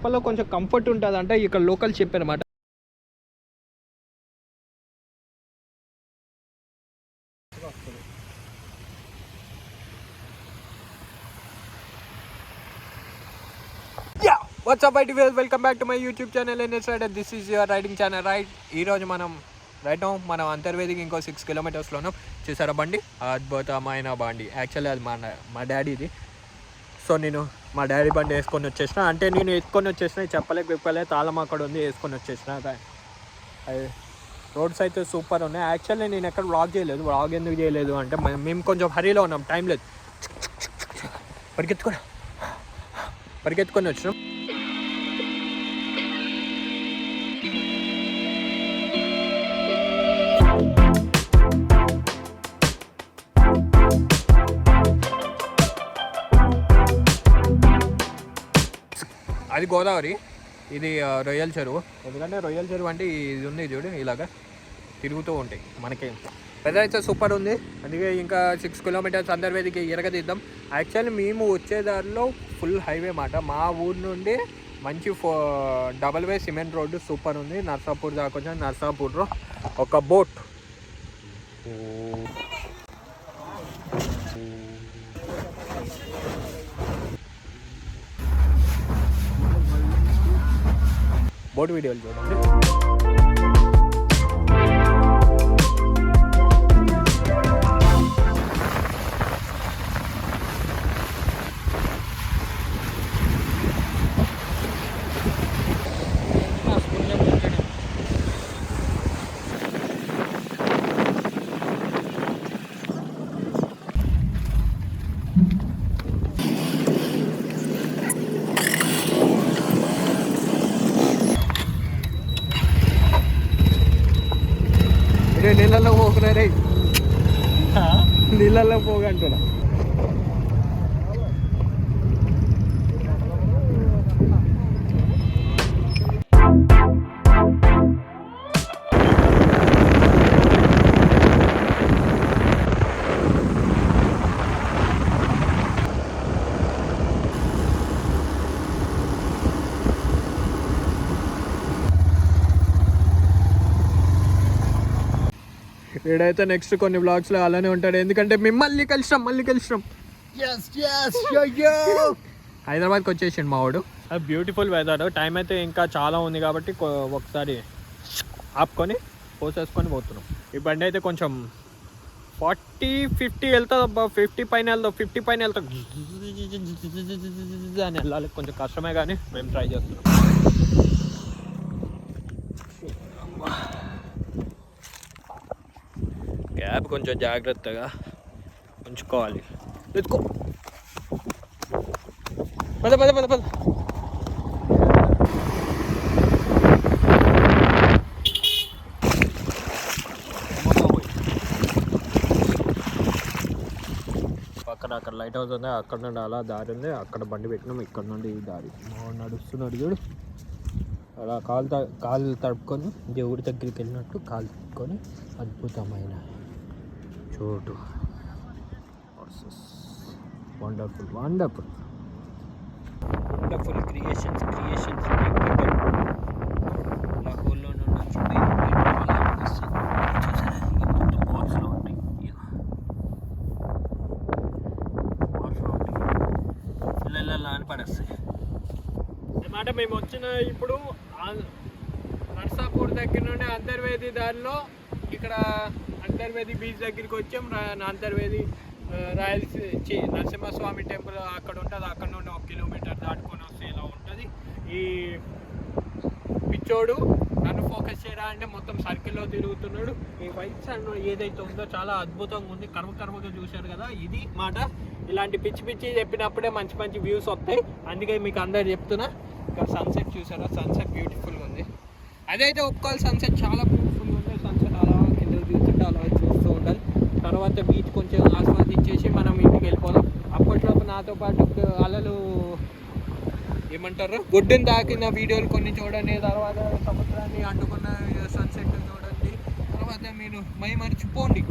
చేపల్లో కొంచెం కంఫర్ట్ ఉంటుంది అంటే ఇక్కడ లోకల్ చెప్పారన్నమాట. WhatsApp IT welcome back to my YouTube channel NHRIDER. This is your riding channel. ఈరోజు మనం అంతర్వేదికి ఇంకో 6 కిలోమీటర్స్లో ఉన్నాం. చూసారా బండి, అద్భుతమైన బండి. యాక్చువల్లీ అది మా డాడీది. సో నేను మా డాడీ బండి వేసుకొని వచ్చేసిన, అంటే నేను వేసుకొని వచ్చేసిన, చెప్పలే తాళం అక్కడ ఉంది, వేసుకొని వచ్చేసిన. అది రోడ్స్ అయితే సూపర్ ఉన్నాయి. యాక్చువల్లీ నేను ఎక్కడ వ్లాగ్ చేయలేదు. వ్లాగ్ ఎందుకు చేయలేదు అంటే మేము కొంచెం హరీలో ఉన్నాం, టైం లేదు. పరిగెత్తుకొని వచ్చినాం. అది గోదావరి, ఇది రొయ్యల చెరువు. ఎందుకంటే రొయ్యల చెరువు అంటే ఇది ఉంది చూడు, ఇలాగా తిరుగుతూ ఉంటాయి. మనకి వెదర్ అయితే సూపర్ ఉంది. అందుకే ఇంకా 6 కిలోమీటర్స్ అంతర్వేదికి ఎరగదిద్దాం. యాక్చువల్లీ మేము వచ్చేదారిలో ఫుల్ హైవే మాట. మా ఊరు నుండి మంచి డబల్ వే సిమెంట్ రోడ్డు సూపర్ ఉంది. నర్సాపూర్ దాకా వచ్చాం. నర్సాపూర్లో ఒక బోట్, బోట్ వీడియోలు చూడండి. నీళ్ళల్లో పోకురా రే, నీళ్ళల్లో పోగంటున్నా. వీడైతే నెక్స్ట్ కొన్ని బ్లాగ్స్లో అలానే ఉంటాడు, ఎందుకంటే మేము మళ్ళీ కలిసినాం. హైదరాబాద్కి వచ్చేసిండు మా వాడు. Beautiful weather. టైం అయితే ఇంకా చాలా ఉంది కాబట్టి ఒకసారి ఆపుకొని పోసేసుకొని పోతున్నాం. ఈ బండి అయితే కొంచెం 40-50 వెళ్తుంది అబ్బా. 50 పైన వెళ్తాం అని వెళ్ళాలి. కొంచెం కష్టమే కానీ మేము ట్రై చేస్తున్నాం. క్యాబ్ కొంచెం జాగ్రత్తగా ఉంచుకోవాలి. ఎత్తుకో, పద. అక్కడ లైట్ హౌస్ ఉంది, అక్కడ నుండి అలా దారి ఉంది, అక్కడ బండి పెట్టినాం. ఇక్కడ నుండి ఈ దారి నడుస్తున్నాడు చూడు, అలా కాలు తడుపుకొని దేవుడి దగ్గరికి వెళ్ళినట్టు కాలు తడుపుకొని అద్భుతమైన చోటు. వండర్ఫుల్ క్రియేషన్స్ మా ఊళ్ళో నుండి వచ్చింది. బాల్స్లో ఉంటాయి, ఇలా అని పడేస్తాయి అన్నమాట. మేము వచ్చిన ఇప్పుడు నర్సాపూర్ దగ్గర నుండి అంతర్వేది దారిలో ఇక్కడ అంతర్వేది బీచ్ దగ్గరికి వచ్చాం. అంతర్వేది నరసింహస్వామి టెంపుల్ అక్కడ ఉంటుంది. అక్కడ నుండి 1 కిలోమీటర్ దాటుకొని వస్తే ఇలా ఉంటుంది. ఈ పిచ్చోడు నన్ను ఫోకస్ చేయడా అంటే మొత్తం సర్కిల్లో తిరుగుతున్నాడు. ఈ వైట్ సైడ్ ఏదైతే ఉందో చాలా అద్భుతంగా ఉంది. కర్మగా చూశారు కదా, ఇది మాట. ఇలాంటి పిచ్చి చెప్పినప్పుడే మంచి వ్యూస్ వస్తాయి. అందుకే మీకు అందరు చెప్తున్నా. ఇక్కడ సన్సెట్ చూసారా, సన్సెట్ బ్యూటిఫుల్గా ఉంది. అదైతే ఒప్పుకోవాలి, సన్సెట్ చాలా బ్యూటిఫుల్గా ఉంది. సన్సెట్ అలా కిందకి చూస్తుంటే అలా చూస్తూ ఉండాలి. తర్వాత బీచ్ కొంచెం ఆస్వాదించేసి మనం ఇంటికి వెళ్ళిపోదాం. అప్పట్లోపు నాతో పాటు అలలు ఏమంటారు గొడ్డుని తాకిన వీడియోలు కొన్ని చూడండి. తర్వాత సముద్రాన్ని అడ్డుకున్న సన్సెట్ చూడండి. తర్వాత మీరు మర్చిపోండి.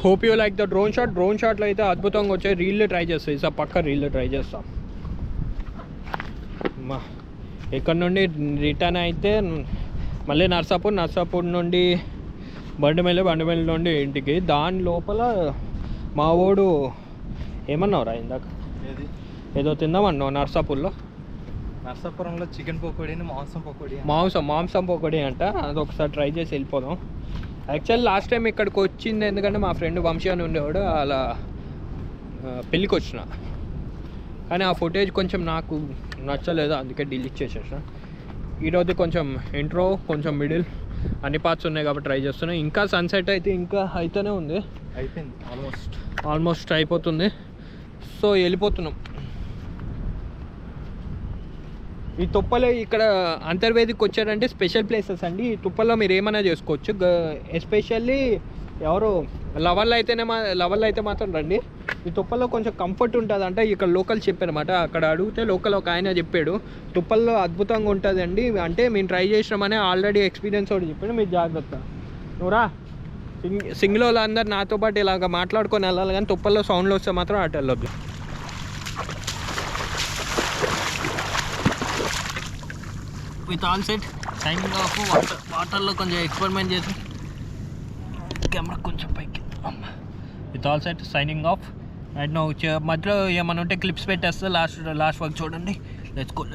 Hope you like the drone షాట్లో అయితే అద్భుతంగా వచ్చాయి. రీల్ ట్రై చేస్తాయి సార్, పక్క రీల్ ట్రై చేస్తాం. ఇక్కడ నుండి రిటర్న్ అయితే మళ్ళీ నర్సాపూర్ నుండి బండిమెల్లి నుండి ఇంటికి. దాని లోపల మా వాడు ఏమన్నావురా ఇందాక ఏదో తిందామన్నావు నర్సాపురంలో చికెన్ పకోడీ, మాంసం పకోడీ అంట. అది ఒకసారి ట్రై చేసి వెళ్ళిపోదాం. యాక్చువల్ లాస్ట్ టైం ఇక్కడికి వచ్చింది ఎందుకంటే మా ఫ్రెండ్ వంశీ అని ఉండేవాడు, అలా పెళ్ళికి వచ్చిన. కానీ ఆ ఫుటేజ్ కొంచెం నాకు నచ్చలేదు, అందుకే డిలీట్ చేసేసిన. ఈరోజు కొంచెం ఇంట్రో, కొంచెం మిడిల్ అన్ని పార్ట్స్ ఉన్నాయి కాబట్టి ట్రై చేస్తున్నాయి. ఇంకా సన్సెట్ అయితే ఇంకా అయితేనే ఉంది, అయిపోయింది ఆల్మోస్ట్ అయిపోతుంది. సో వెళ్ళిపోతున్నాం. ఈ తుప్పలో ఇక్కడ అంతర్వేదికి వచ్చారంటే స్పెషల్ ప్లేసెస్ అండి. ఈ తుప్పల్లో మీరు ఏమైనా చేసుకోవచ్చు. ఎస్పెషల్లీ ఎవరు లవర్లు అయితే మాత్రం రండి. ఈ తుప్పల్లో కొంచెం కంఫర్ట్ ఉంటుంది అంట. ఇక్కడ లోకల్ చెప్పారన్నమాట. అక్కడ అడిగితే లోకల్ ఒక ఆయన చెప్పాడు తుప్పల్లో అద్భుతంగా ఉంటుంది అండి. అంటే మేము ట్రై చేసినామని ఆల్రెడీ ఎక్స్పీరియన్స్ ఒకటి చెప్పాడు. మీరు జాగ్రత్త, నువ్వురా సింగిల్ వాళ్ళు అందరు నాతో పాటు ఇలాగ మాట్లాడుకొని వెళ్ళాలి, కానీ తుప్పల్లో సౌండ్లు వస్తే మాత్రం అటు వెళ్ళొద్దు. With all set signing off. వాటర్లో కొంచెం ఎక్స్పెరిమెంట్ చేసి కెమెరా కొంచెం పైకి. With all set signing off. And నువ్వు మధ్యలో ఏమైనా ఉంటే క్లిప్స్ పెట్టేస్తే లాస్ట్ వరకు చూడండి. Let's go.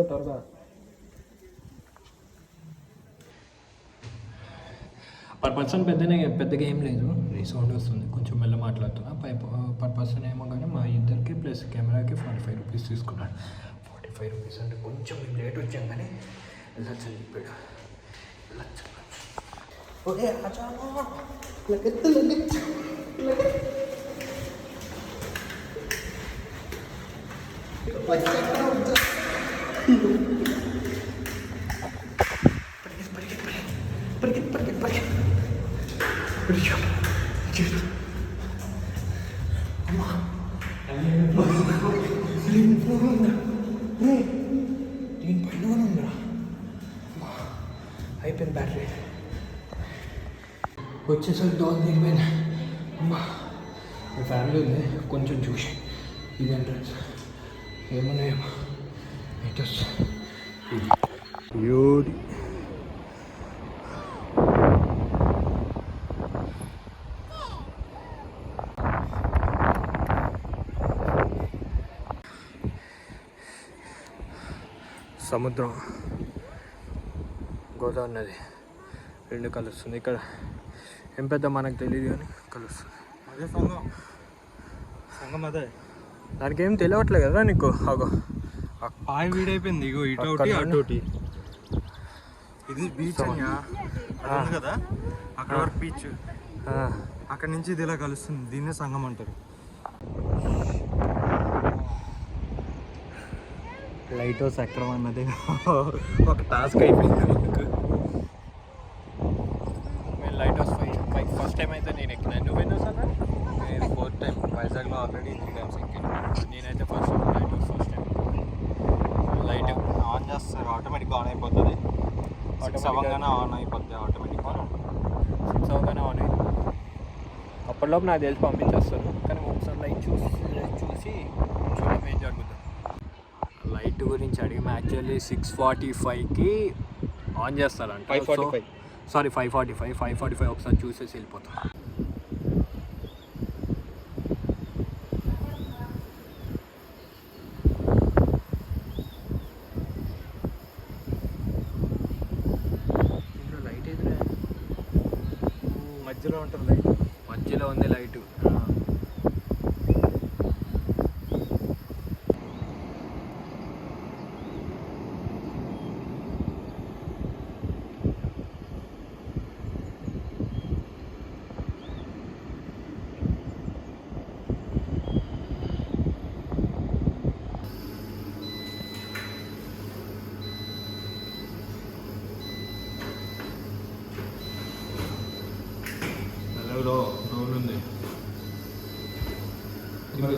త్వరగా పర్ పర్సన్ పెద్దగా ఏం లేదు. రీసౌండ్ వస్తుంది, కొంచెం మెల్ల మాట్లాడుతున్నా. పర్ పర్సన్ ఏమో కానీ మా ఇద్దరికి ప్లస్ కెమెరాకి 45 రూపీస్ తీసుకున్నాడు. 45 రూపీస్ అంటే కొంచెం మేము లేట్ వచ్చాం కానీ వెళ్ళొచ్చు అని చెప్పాడు. అయిపోయింది బ్యాటరీ. వచ్చేసరికి డోర్ దిగిపోయింది. అమ్మా ఫ్యామిలీ ఉంది, కొంచెం చూసి ఇది ఎంట్రన్స్ ఏమన్నాయేమో ఐటస్ యోడి. సముద్రం, గోదావరి నది రెండు కలుస్తుంది. ఇక్కడ ఏం పెద్ద మనకు తెలియదు కానీ కలుస్తుంది. అదే సంగం అదే. దానికి ఏం తెలియట్లేదు కదా నీకు. అగో పాయ వీడైపోయింది. ఇగో ఇటోటి అటోటి. ఇది బీచ్ కదా, అక్కడ వరకు బీచ్. అక్కడ నుంచి ఇది ఇలా కలుస్తుంది. దీన్నే సంగం అంటారు. లైట్ హౌస్ ఎక్కడం అన్నది ఒక టాస్క్ అయిపోయింది. మేము లైట్ హౌస్ ఫస్ట్ టైం అయితే నేను ఎక్కినా. నువ్వు ఎన్నో సార్? నేను 4th టైం. వైజాగ్లో ఆల్రెడీ 3 times ఎక్కాను. నేనైతే light house first time. Light on చేస్తారు, ఆటోమేటిక్గా ఆన్ అయిపోతుంది. 6 అవ్వగానే ఆన్ అయిపోతుంది ఆటోమేటిక్గా. 6 అవ్వగానే ఆన్ అయింది. అప్పటిలోపు నాకు తెలిసి పంపించేస్తారు, కానీ ఒకసారి లైట్ చూసి చూడడం ఏం జరుగుతుంది. లైట్ గురించి అడిగాము. యాక్చువల్లీ 6:45కి ఆన్ చేస్తారంట. 5:45 సారీ 5:45 ఒకసారి చూసేసి వెళ్ళిపోతాం. లైట్ ఎదురా మధ్యలో ఉంటుంది. లైట్ మధ్యలో ఉంది లైట్. డ్రోన్ ఉంది. ఇది